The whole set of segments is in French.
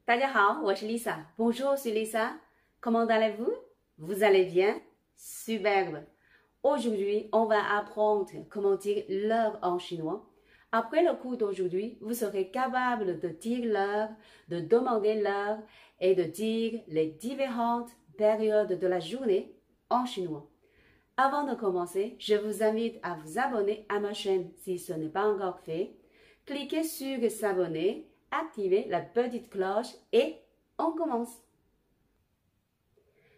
大家好，我是 Lisa. Bonjour, je suis Lisa. Comment allez-vous? Vous allez bien? Superbe. Aujourd'hui, on va apprendre comment dire l'heure en chinois. Après le cours d'aujourd'hui, vous serez capable de dire l'heure, de demander l'heure et de dire les différentes périodes de la journée en chinois. Avant de commencer, je vous invite à vous abonner à ma chaîne si ce n'est pas encore fait. Cliquez sur s'abonner, activez la petite cloche et on commence.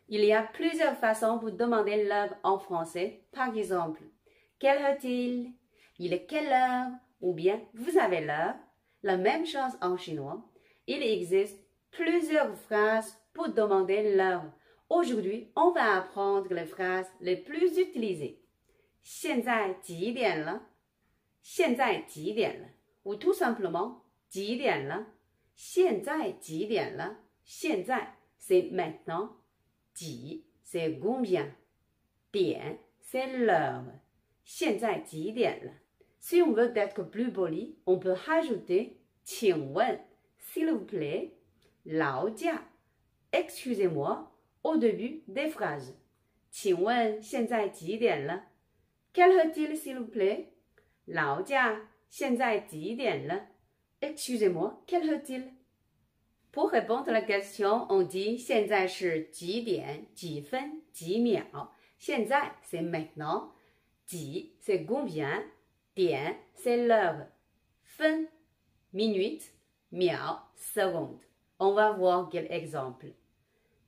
Il y a plusieurs façons pour demander l'heure en français. Par exemple, quelle heure est-il? Il est quelle heure? Ou bien, vous avez l'heure. La même chose en chinois. Il existe plusieurs phrases pour demander l'heure. Aujourd'hui, on va apprendre les phrases les plus utilisées. 现在几点了?现在几点了? Ou tout simplement, 几点了?现在几点了?现在 c'est maintenant. 几 c'est combien. 点 c'est l'heure. 现在几点了? Si on veut être plus poli, on peut rajouter 请问 s'il vous plaît, 劳驾 excusez-moi au début des phrases. 请问现在几点了? Quelle heure est-il s'il vous plaît? 劳驾现在几点了? Excusez-moi, quelle heure est-il? Pour répondre à la question, on dit 现在是几点几分几秒. 现在 c'est maintenant. 几 c'est combien. 点 c'est l'heure. 分 minute. 秒 seconde. On va voir quel exemple.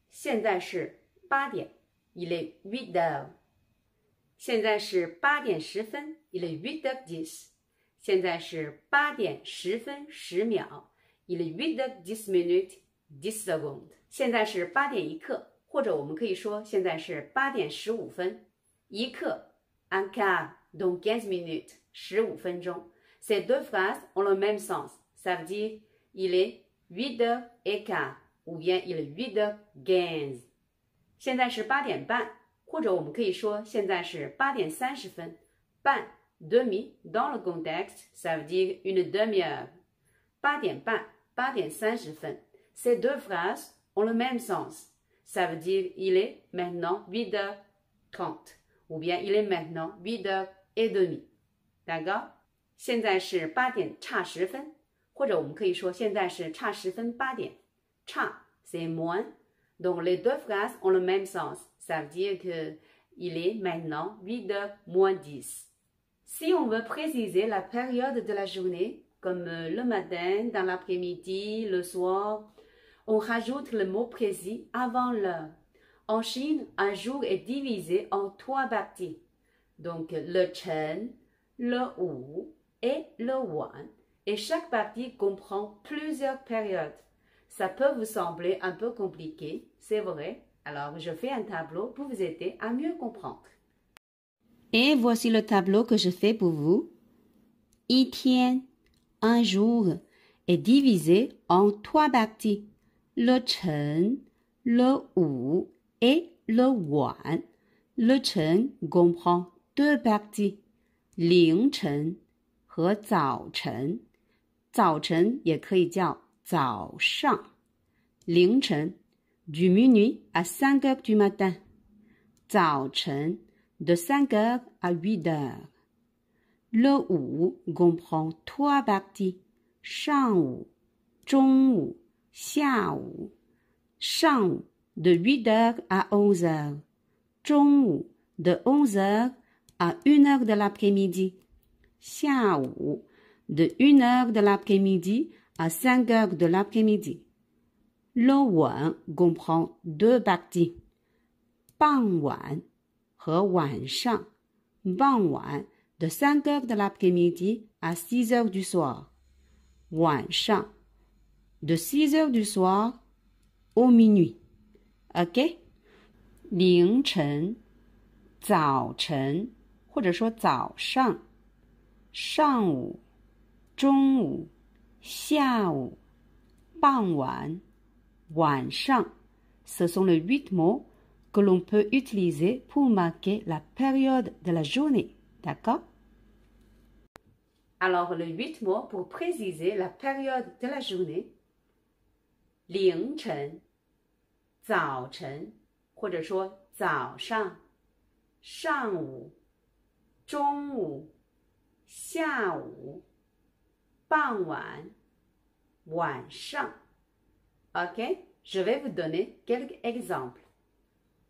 现在是8点 il est 8 heures. 现在是8点10分 il est 8h10. 现在是8点10分10秒 il est 8h10 minutes 10 secondes. 现在是8点1刻，或者我们可以说现在是8点15分。1刻 un quart, donc 15 minutes, 15分钟。Ces deux phrases ont le même sens. Ça veut dire il est 8h15 ou bien il est 8h15. 现在是8点半，或者我们可以说现在是8点30分。半 demi dans le contexte, ça veut dire une demi-heure. 8点半 8点30分。Ces deux phrases ont le même sens. Ça veut dire il est maintenant 8h30 ou bien il est maintenant 8h30. D'accord? 现在是8点差10分，或者我们可以说现在是差10分8点。差 c'est moins. Donc les deux phrases ont le même sens. Ça veut dire que il est maintenant 8h moins 10. Si on veut préciser la période de la journée, comme le matin, dans l'après-midi, le soir, on rajoute le mot précis avant l'heure. En Chine, un jour est divisé en 3 parties. Donc le chen, le wu et le wan. Et chaque partie comprend plusieurs périodes. Ça peut vous sembler un peu compliqué, c'est vrai. Alors je fais un tableau pour vous aider à mieux comprendre. Et voici le tableau que je fais pour vous. 一天 un jour est divisé en 3 parties. Le chen, le wu et le wan. Le chen comprend 2 parties. 凌晨和早晨。早晨也可以叫早上。凌晨 du minuit à 5 heures du matin. 早晨de 5 heures à 8 heures. Le wu comprend 3 parties. 上午、中午、下午。上午 de 8 heures à 11 heures. 中午 de 11 heures à 1 heure de l'après-midi. 下午 de 1 heure de l'après-midi à 5 heures de l'après-midi. Le wan comprend 2 parties. 傍晚和晚上。傍晚 de 5 heures de l'après-midi à 6 heures du soir. 晚上 de 6 heures du soir au minuit. OK? 凌晨、早晨或者说早上、上午、中午、下午、傍晚、晚上。Ce sont les 8 mots que l'on peut utiliser pour marquer la période de la journée. D'accord? Alors, les 8 mots pour préciser la période de la journée. 凌晨、早晨，或者说早上、上午、中午、下午、傍晚、晚上。OK, je vais vous donner quelques exemples.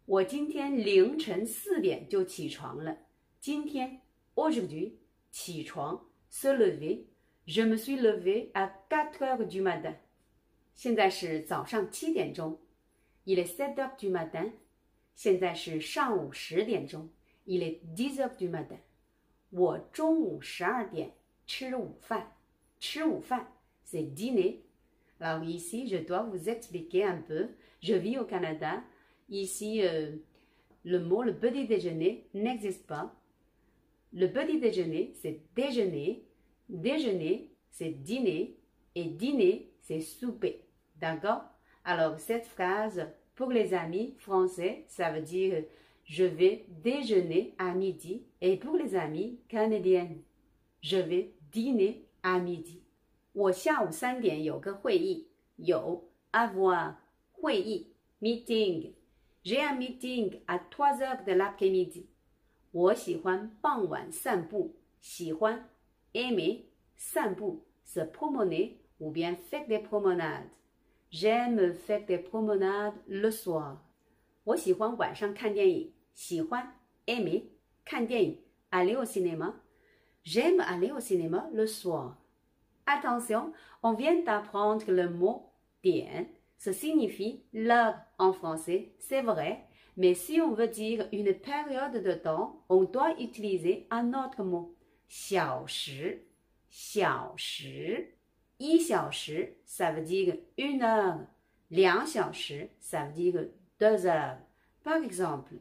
我今天凌晨4点就起床了。今天 aujourd'hui 起床 se lever. Je me suis levé à 4 heures du matin. 现在是早上7点钟。Il est 7 heures du matin. 现在是上午10点钟。Il est 10 heures du matin. 我中午12点吃午饭。吃午饭 c'est dîner. Alors ici, je dois vous expliquer un peu. Je vis au Canada. Ici, le mot le petit déjeuner n'existe pas. Le petit déjeuner, c'est déjeuner. Déjeuner, c'est dîner. Et dîner, c'est souper. D'accord? Alors, cette phrase, pour les amis français, ça veut dire je vais déjeuner à midi. Et pour les amis canadiennes, je vais dîner à midi. 我下午3点有个会议，有 avoir 会议 meeting. J'ai un meeting à 3 heures de l'après-midi. 我喜欢傍晚散步，喜欢 aimer 散步 se promener ou bien faire des promenades. J'aime faire des promenades le soir. 我喜欢晚上看电影，喜欢 aimer 看电影 aller au cinéma. J'aime aller au cinéma le soir. Attention, on vient d'apprendre le mot 点. Ça signifie l'heure en français, c'est vrai, mais si on veut dire une période de temps, on doit utiliser un autre mot. 小时，小时，1小时 ça veut dire 1 heure. 2小时 ça veut dire 2 heures. Par exemple,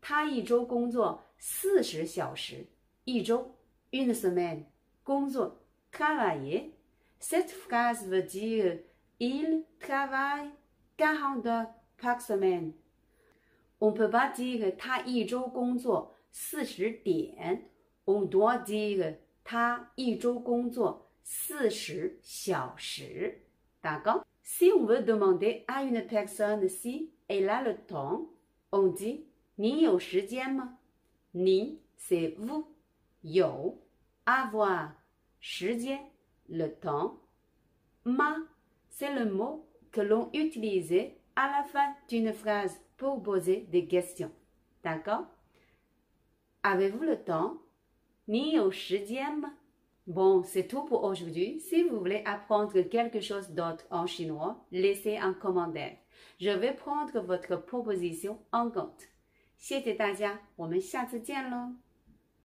他一周工作40小时，一周 une semaine. 工作 travailler. Cette phrase veut dire il travaille 40 heures par semaine. On ne peut pas dire 他一周工作40点 On doit dire 他一周工作40小时 D'accord? Si on veut demander à une personne si elle a le temps, on dit 你有时间吗？你 c'est vous. 有 avoir 时间 le temps. Ma, c'est le mot que l'on utilisait à la fin d'une phrase pour poser des questions. D'accord? Avez-vous le temps? 你有时间吗？ Bon, c'est tout pour aujourd'hui. Si vous voulez apprendre quelque chose d'autre en chinois, laissez un commentaire. Je vais prendre votre proposition en compte. 谢谢大家，我们下次见喽。